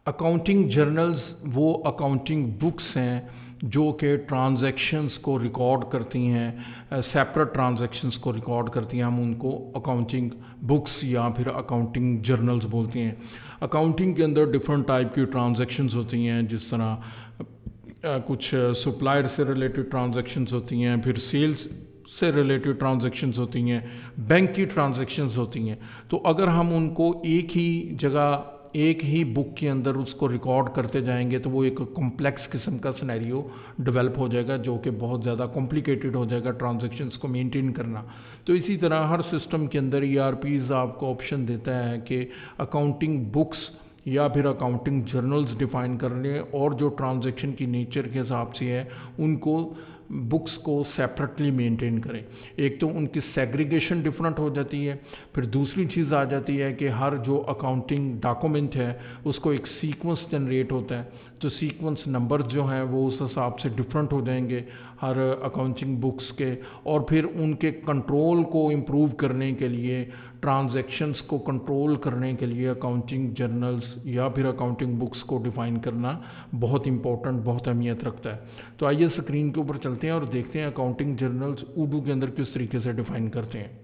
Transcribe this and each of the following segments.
Accounting journals वो accounting books हैं जो कि ट्रांजैक्शंस को रिकॉर्ड करती हैं, सेपरेट ट्रांजैक्शंस को रिकॉर्ड करती हैं। हम उनको अकाउंटिंग बुक्स या फिर अकाउंटिंग जर्नल्स बोलते हैं। अकाउंटिंग के अंदर डिफरेंट टाइप की ट्रांजैक्शंस होती हैं, जिस तरह कुछ सप्लायर से रिलेटेड ट्रांजैक्शंस होती हैं, फिर सेल्स से रिलेटेड ट्रांजैक्शंस होती हैं, बैंक की ट्रांजैक्शंस होती हैं। तो अगर हम उनको एक ही जगह एक ही बुक के अंदर उसको रिकॉर्ड करते जाएंगे तो वो एक कॉम्प्लेक्स किस्म का सिनेरियो डेवलप हो जाएगा, जो कि बहुत ज़्यादा कॉम्प्लिकेटेड हो जाएगा ट्रांजैक्शंस को मेंटेन करना। तो इसी तरह हर सिस्टम के अंदर ईआरपीज़ आपको ऑप्शन देता है कि अकाउंटिंग बुक्स या फिर अकाउंटिंग जर्नल्स डिफाइन करने, और जो ट्रांजैक्शन की नेचर के हिसाब से है उनको बुक्स को सेपरेटली मेंटेन करें। एक तो उनकी सेग्रीगेशन डिफरेंट हो जाती है, फिर दूसरी चीज़ आ जाती है कि हर जो अकाउंटिंग डॉक्यूमेंट है उसको एक सीक्वेंस जनरेट होता है, तो सीक्वेंस नंबर जो हैं वो उस हिसाब से डिफरेंट हो जाएंगे हर अकाउंटिंग बुक्स के। और फिर उनके कंट्रोल को इम्प्रूव करने के लिए, ट्रांजैक्शंस को कंट्रोल करने के लिए अकाउंटिंग जर्नल्स या फिर अकाउंटिंग बुक्स को डिफ़ाइन करना बहुत इंपॉर्टेंट, बहुत अहमियत रखता है। तो आइए स्क्रीन के ऊपर चलते हैं और देखते हैं अकाउंटिंग जर्नल्स उर्दू के अंदर किस तरीके से डिफ़ाइन करते हैं।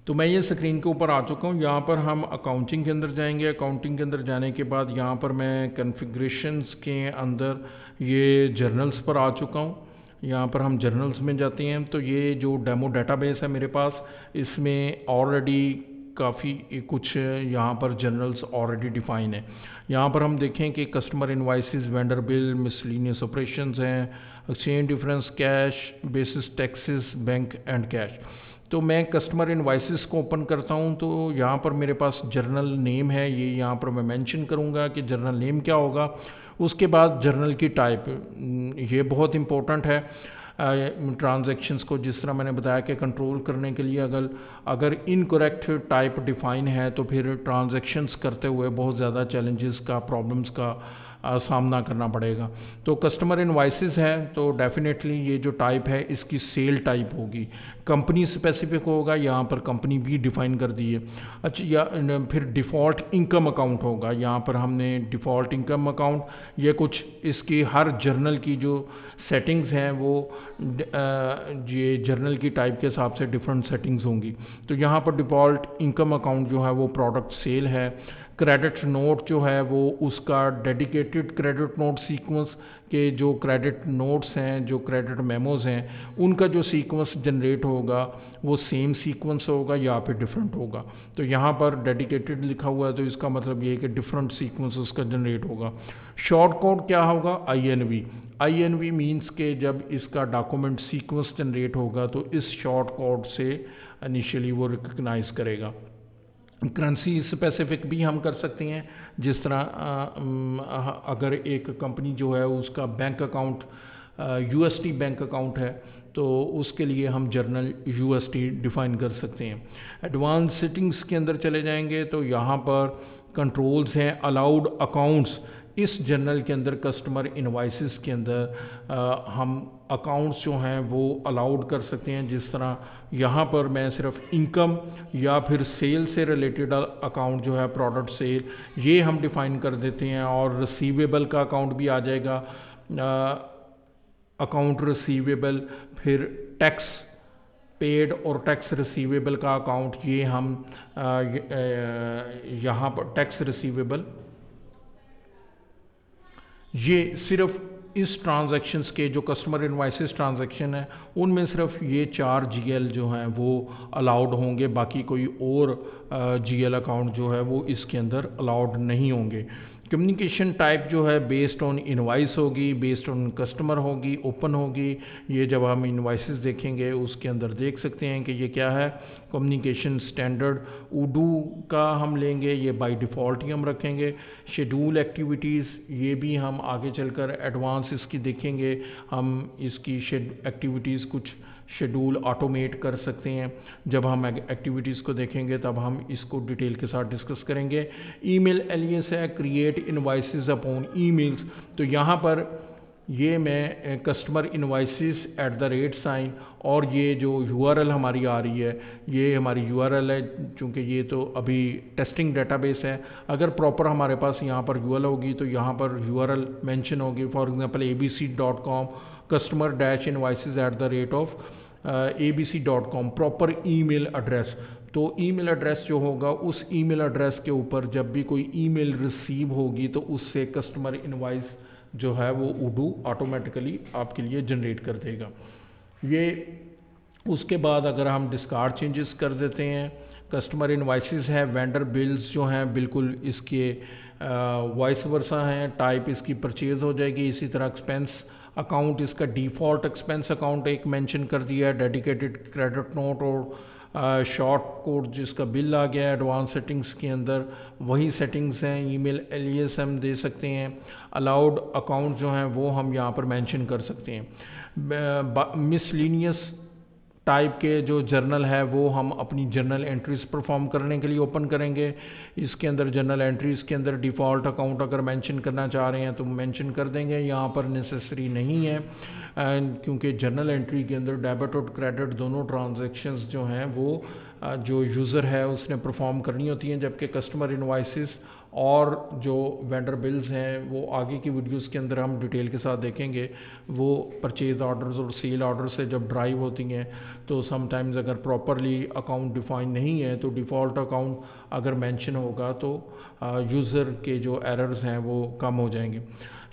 तो मैं ये स्क्रीन के ऊपर आ चुका हूँ। यहाँ पर हम अकाउंटिंग के अंदर जाएंगे। अकाउंटिंग के अंदर जाने के बाद यहाँ पर मैं कॉन्फ़िगरेशंस के अंदर ये जर्नल्स पर आ चुका हूँ। यहाँ पर हम जर्नल्स में जाते हैं तो ये जो डेमो डेटाबेस है मेरे पास, इसमें ऑलरेडी काफ़ी कुछ यहाँ पर जर्नल्स ऑलरेडी डिफाइन है। यहाँ पर हम देखें कि customer invoices, vendor bill, miscellaneous operations हैं, exchange difference, cash basis taxes, bank and cash. तो मैं कस्टमर इनवाइसेस को ओपन करता हूँ तो यहाँ पर मेरे पास जर्नल नेम है, ये यहाँ पर मैं मेंशन करूँगा कि जर्नल नेम क्या होगा। उसके बाद जर्नल की टाइप, ये बहुत इंपॉर्टेंट है ट्रांजैक्शंस को, जिस तरह मैंने बताया कि कंट्रोल करने के लिए अगर इनकरेक्ट टाइप डिफाइन है तो फिर ट्रांजैक्शंस करते हुए बहुत ज़्यादा चैलेंजेस का, प्रॉब्लम्स का सामना करना पड़ेगा। तो कस्टमर इनवाइसेस है तो डेफिनेटली ये जो टाइप है इसकी सेल टाइप होगी, कंपनी स्पेसिफिक होगा, यहाँ पर कंपनी भी डिफाइन कर दी है। अच्छा, या फिर डिफ़ॉल्ट इनकम अकाउंट होगा, यहाँ पर हमने डिफ़ॉल्ट इनकम अकाउंट, ये कुछ इसकी हर जर्नल की जो सेटिंग्स हैं वो ये जर्नल की टाइप के हिसाब से डिफरेंट सेटिंग्स होंगी। तो यहाँ पर डिफ़ॉल्ट इनकम अकाउंट जो है वो प्रोडक्ट सेल है। क्रेडिट नोट जो है वो उसका डेडिकेटेड क्रेडिट नोट सीक्वेंस के जो क्रेडिट नोट्स हैं, जो क्रेडिट मेमोज हैं, उनका जो सीक्वेंस जनरेट होगा वो सेम सीक्वेंस होगा या फिर डिफरेंट होगा। तो यहाँ पर डेडिकेटेड लिखा हुआ है तो इसका मतलब ये है कि डिफरेंट सीक्वेंस उसका जनरेट होगा। शॉर्ट कोड क्या होगा? INV। INV मीन्स के जब इसका डॉक्यूमेंट सीक्वेंस जनरेट होगा तो इस शॉर्ट कोड से इनिशियली वो रिकग्नाइज करेगा। करेंसी स्पेसिफिक भी हम कर सकते हैं, जिस तरह अगर एक कंपनी जो है उसका bank account USD bank account है तो उसके लिए हम जर्नल USD डिफाइन कर सकते हैं। एडवांस सेटिंग्स के अंदर चले जाएंगे तो यहाँ पर कंट्रोल्स हैं, अलाउड अकाउंट्स। इस जर्नल के अंदर कस्टमर इनवाइसेस के अंदर हम अकाउंट्स जो हैं वो अलाउड कर सकते हैं, जिस तरह यहाँ पर मैं सिर्फ इनकम या फिर सेल से रिलेटेड अकाउंट जो है, प्रोडक्ट सेल, ये हम डिफाइन कर देते हैं। और रिसीवेबल का अकाउंट भी आ जाएगा, अकाउंट रिसीवेबल, फिर टैक्स पेड और टैक्स रिसीवेबल का अकाउंट, ये हम यहाँ पर टैक्स रिसीवेबल, ये सिर्फ इस ट्रांजैक्शंस के जो कस्टमर इनवाइसेस ट्रांजैक्शन है उनमें सिर्फ ये 4 GL जो हैं वो अलाउड होंगे, बाकी कोई और GL अकाउंट जो है वो इसके अंदर अलाउड नहीं होंगे। कम्युनिकेशन टाइप जो है बेस्ड ऑन इनवाइस होगी, बेस्ड ऑन कस्टमर होगी, ओपन होगी। ये जब हम इनवाइसेस देखेंगे उसके अंदर देख सकते हैं कि ये क्या है। कम्युनिकेशन स्टैंडर्ड उर्दू का हम लेंगे, ये बाय डिफ़ॉल्ट ही हम रखेंगे। शेड्यूल एक्टिविटीज़, ये भी हम आगे चलकर एडवांस इसकी देखेंगे, हम इसकी एक्टिविटीज़ कुछ शेड्यूल ऑटोमेट कर सकते हैं। जब हम एक्टिविटीज़ को देखेंगे तब हम इसको डिटेल के साथ डिस्कस करेंगे। ईमेल एलियंस है, क्रिएट इनवाइसेस अपॉन ईमेल्स। तो यहाँ पर ये मैं customer invoices at the rate sign, और ये जो यूआरएल हमारी आ रही है ये हमारी यूआरएल है, चूँकि ये तो अभी टेस्टिंग डेटाबेस है। अगर प्रॉपर हमारे पास यहाँ पर यूआरएल होगी तो यहाँ पर यूआरएल मेंशन होगी, for example abc.com customer dash invoices at the rate of abc.com proper email address. तो ईमेल एड्रेस जो होगा उस ईमेल एड्रेस के ऊपर जब भी कोई ईमेल रिसीव होगी तो उससे कस्टमर इनवाइस जो है वो उडू ऑटोमेटिकली आपके लिए जनरेट कर देगा। ये उसके बाद अगर हम डिस्कार्ड चेंजेस कर देते हैं, कस्टमर इनवाइसेस है, वेंडर बिल्स जो हैं बिल्कुल इसके वॉइस वर्सा हैं, टाइप इसकी परचेज हो जाएगी। इसी तरह एक्सपेंस अकाउंट इसका डिफ़ॉल्ट एक्सपेंस अकाउंट एक मेंशन कर दिया है, डेडिकेटेड क्रेडिट नोट और शॉर्ट कोड जिसका बिल आ गया है एडवांस सेटिंग्स के अंदर वही सेटिंग्स हैं। ईमेल एलियास हम दे सकते हैं, अलाउड अकाउंट जो हैं वो हम यहाँ पर मेंशन कर सकते हैं। मिसलिनियस टाइप के जो जर्नल है वो हम अपनी जर्नल एंट्रीज परफॉर्म करने के लिए ओपन करेंगे। इसके अंदर जर्नल एंट्रीज के अंदर डिफ़ॉल्ट अकाउंट अगर मेंशन करना चाह रहे हैं तो मेंशन कर देंगे, यहाँ पर नेसेसरी नहीं है क्योंकि जर्नल एंट्री के अंदर डेबिट और क्रेडिट दोनों ट्रांजैक्शंस जो हैं वो जो यूज़र है उसने परफॉर्म करनी होती हैं, जबकि कस्टमर इनवाइसेस और जो वेंडर बिल्स हैं वो आगे की वीडियोस के अंदर हम डिटेल के साथ देखेंगे। वो परचेज ऑर्डर्स और सेल ऑर्डर से जब ड्राइव होती हैं तो समटाइम्स अगर प्रॉपरली अकाउंट डिफाइन नहीं है तो डिफ़ॉल्ट अकाउंट अगर मेंशन होगा तो यूज़र के जो एरर्स हैं वो कम हो जाएंगे।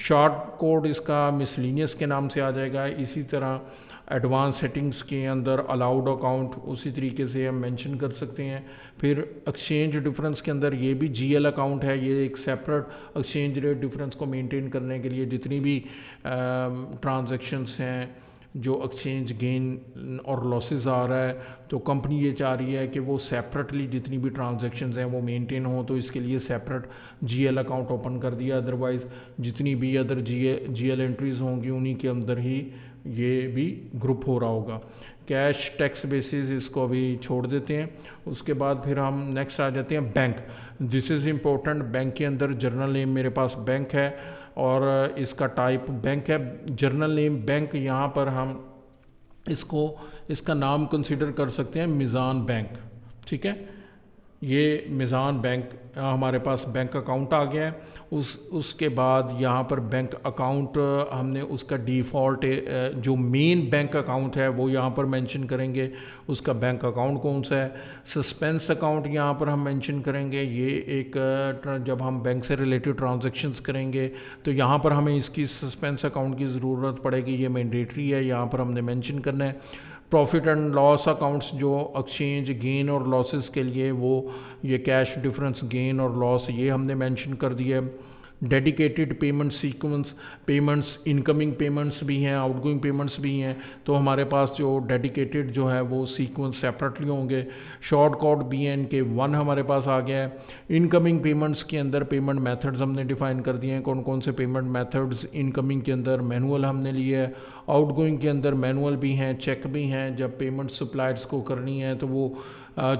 शॉर्ट कोड इसका मिसलिनियस के नाम से आ जाएगा। इसी तरह एडवांस सेटिंग्स के अंदर अलाउड अकाउंट उसी तरीके से हम मेंशन कर सकते हैं। फिर एक्सचेंज डिफरेंस के अंदर ये भी जीएल अकाउंट है, ये एक सेपरेट एक्सचेंज रेट डिफरेंस को मेंटेन करने के लिए जितनी भी ट्रांजैक्शंस हैं जो एक्सचेंज गेन और लॉसेस आ रहा है तो कंपनी ये चाह रही है कि वो सेपरेटली जितनी भी ट्रांजैक्शंस हैं वो मेंटेन हो, तो इसके लिए सेपरेट जीएल अकाउंट ओपन कर दिया। अदरवाइज़ जितनी भी अदर जीएल एंट्रीज होंगी उन्हीं के अंदर ही ये भी ग्रुप हो रहा होगा। कैश टैक्स बेसिस इसको अभी छोड़ देते हैं। उसके बाद फिर हम नेक्स्ट आ जाते हैं bank. This is important. Bank के अंदर जर्नल नेम मेरे पास बैंक है और इसका टाइप बैंक है। जर्नल नेम बैंक, यहाँ पर हम इसका नाम कंसीडर कर सकते हैं मिज़ान बैंक। ठीक है, ये मिज़ान बैंक हमारे पास बैंक अकाउंट आ गया है। उसके बाद यहाँ पर बैंक अकाउंट हमने उसका डिफ़ॉल्ट जो मेन बैंक अकाउंट है वो यहाँ पर मेंशन करेंगे, उसका बैंक अकाउंट कौन सा है। सस्पेंस अकाउंट यहाँ पर हम मेंशन करेंगे, ये एक जब हम बैंक से रिलेटेड ट्रांजैक्शंस करेंगे तो यहाँ पर हमें इसकी सस्पेंस अकाउंट की ज़रूरत पड़ेगी, ये मैंडेटरी है, यहाँ पर हमने मेंशन करना है। प्रॉफिट एंड लॉस अकाउंट्स जो एक्सचेंज गेन और लॉसेस के लिए वो ये कैश डिफरेंस गेन और लॉस ये हमने मेंशन कर दिया है। Dedicated payment sequence, payments incoming payments भी हैं, आउटगोइंग पेमेंट्स भी हैं, तो हमारे पास जो डेडिकेटेड जो है वो सीक्वेंस सेपरेटली होंगे। शॉर्ट कोड BNK1 हमारे पास आ गया है। इनकमिंग पेमेंट्स के अंदर पेमेंट मेथड्स हमने डिफाइन कर दिए हैं, कौन कौन से पेमेंट मेथड्स। इनकमिंग के अंदर मैनुअल हमने लिए है, आउटगोइंग के अंदर मैनुअल भी हैं, चेक भी हैं। जब पेमेंट सप्लायर्स को करनी है तो वो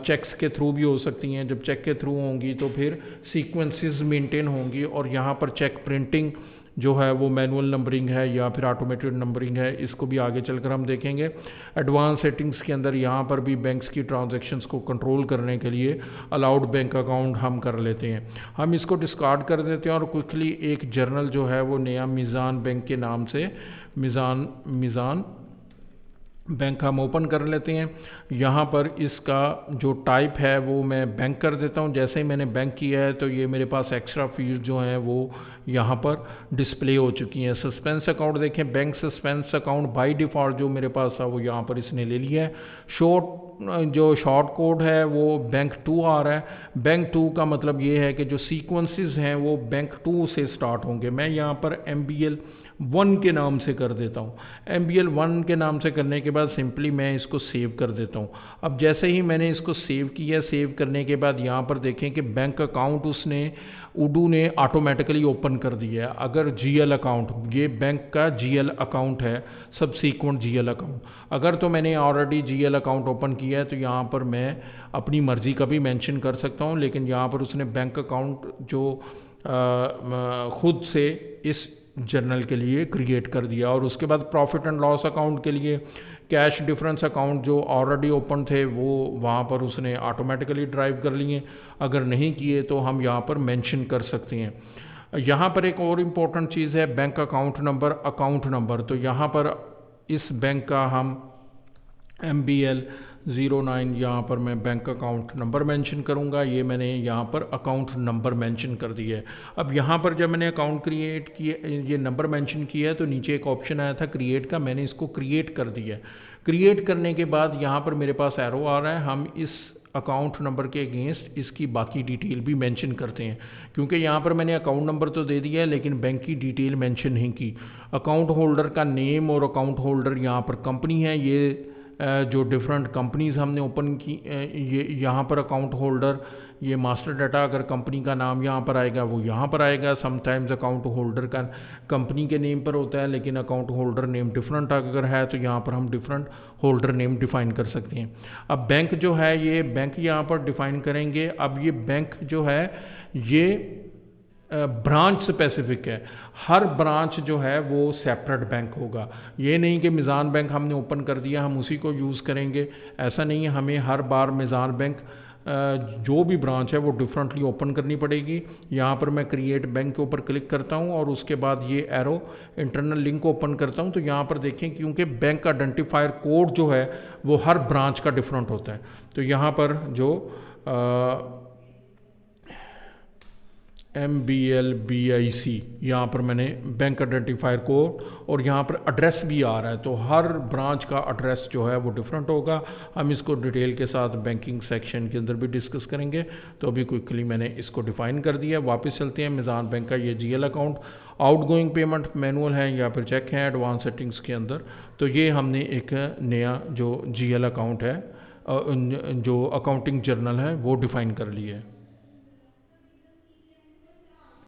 चेक्स के थ्रू भी हो सकती हैं। जब चेक के थ्रू होंगी तो फिर सीक्वेंसेस मेंटेन होंगी और यहाँ पर चेक प्रिंटिंग जो है वो मैनुअल नंबरिंग है या फिर ऑटोमेटेड नंबरिंग है, इसको भी आगे चलकर हम देखेंगे। एडवांस सेटिंग्स के अंदर यहाँ पर भी बैंक्स की ट्रांजैक्शंस को कंट्रोल करने के लिए अलाउड बैंक अकाउंट हम कर लेते हैं। हम इसको डिस्कार्ड कर देते हैं और क्विकली एक जर्नल जो है वो नया मिज़ान बैंक के नाम से मिज़ान बैंक हम ओपन कर लेते हैं। यहाँ पर इसका जो टाइप है वो मैं बैंक कर देता हूँ। जैसे ही मैंने बैंक किया है तो ये मेरे पास एक्स्ट्रा फील्ड जो हैं वो यहाँ पर डिस्प्ले हो चुकी हैं। सस्पेंस अकाउंट देखें, bank suspense account by default जो मेरे पास था वो यहाँ पर इसने ले लिया है। जो शॉर्ट कोड है वो बैंक 2 आ रहा है। बैंक 2 का मतलब ये है कि जो सीक्वेंसेस हैं वो बैंक 2 से स्टार्ट होंगे। मैं यहाँ पर MBL 1 के नाम से कर देता हूँ। MBL 1 के नाम से करने के बाद सिंपली मैं इसको सेव कर देता हूँ। अब जैसे ही मैंने इसको सेव किया, सेव करने के बाद यहाँ पर देखें कि बैंक अकाउंट उसने उडू ने ऑटोमेटिकली ओपन कर दिया है। अगर GL अकाउंट, ये बैंक का GL अकाउंट है, सब सीक्वेंट GL अकाउंट, अगर तो मैंने ऑलरेडी GL अकाउंट ओपन किया है तो यहाँ पर मैं अपनी मर्ज़ी का भी मेंशन कर सकता हूँ, लेकिन यहाँ पर उसने बैंक अकाउंट जो खुद से इस जर्नल के लिए क्रिएट कर दिया। और उसके बाद प्रॉफिट एंड लॉस अकाउंट के लिए कैश डिफरेंस अकाउंट जो ऑलरेडी ओपन थे वो वहाँ पर उसने ऑटोमेटिकली ड्राइव कर लिए, अगर नहीं किए तो हम यहाँ पर मेंशन कर सकते हैं। यहाँ पर एक और इम्पॉर्टेंट चीज़ है बैंक अकाउंट नंबर। तो यहाँ पर इस बैंक का हम MBL09 यहाँ पर मैं बैंक अकाउंट नंबर मेंशन करूँगा। ये मैंने यहाँ पर अकाउंट नंबर मेंशन कर दिया है। अब यहाँ पर जब मैंने अकाउंट क्रिएट किया, ये नंबर मेंशन किया है, तो नीचे एक ऑप्शन आया था क्रिएट का, मैंने इसको क्रिएट कर दिया है। क्रिएट करने के बाद यहाँ पर मेरे पास एरो आ रहा है, हम इस अकाउंट नंबर के अगेंस्ट इसकी बाकी डिटेल भी मेंशन करते हैं, क्योंकि यहाँ पर मैंने अकाउंट नंबर तो दे दिया है लेकिन बैंक की डिटेल मेंशन नहीं की। अकाउंट होल्डर का नेम और अकाउंट होल्डर यहाँ पर कंपनी है, ये जो डिफरेंट कंपनीज हमने ओपन की, ये यहाँ पर अकाउंट होल्डर, ये मास्टर डाटा, अगर कंपनी का नाम यहाँ पर आएगा वो यहाँ पर आएगा। समटाइम्स अकाउंट होल्डर का कंपनी के नेम पर होता है, लेकिन अकाउंट होल्डर नेम डिफरेंट अगर है तो यहाँ पर हम डिफरेंट होल्डर नेम डिफाइन कर सकते हैं। अब बैंक जो है, ये बैंक यहाँ पर डिफाइन करेंगे। अब ये बैंक जो है ये ब्रांच स्पेसिफिक है, हर ब्रांच जो है वो सेपरेट बैंक होगा। ये नहीं कि मिज़ान बैंक हमने ओपन कर दिया हम उसी को यूज़ करेंगे, ऐसा नहीं है। हमें हर बार मिज़ान बैंक जो भी ब्रांच है वो डिफरेंटली ओपन करनी पड़ेगी। यहाँ पर मैं क्रिएट बैंक के ऊपर क्लिक करता हूँ और उसके बाद ये एरो इंटरनल लिंक ओपन करता हूँ। तो यहाँ पर देखें, क्योंकि बैंक आइडेंटिफायर कोड जो है वो हर ब्रांच का डिफरेंट होता है, तो यहाँ पर जो MBLBIC यहाँ पर मैंने बैंक आइडेंटिफायर कोड और यहाँ पर एड्रेस भी आ रहा है, तो हर ब्रांच का एड्रेस जो है वो डिफरेंट होगा। हम इसको डिटेल के साथ बैंकिंग सेक्शन के अंदर भी डिस्कस करेंगे। तो अभी क्विकली मैंने इसको डिफाइन कर दिया। वापस चलते हैं मिज़ान बैंक का ये GL account, outgoing payment manual है या फिर चेक है एडवांस सेटिंग्स के अंदर। तो ये हमने एक नया जो GL अकाउंट है, जो अकाउंटिंग जर्नल है वो डिफाइन कर लिया है।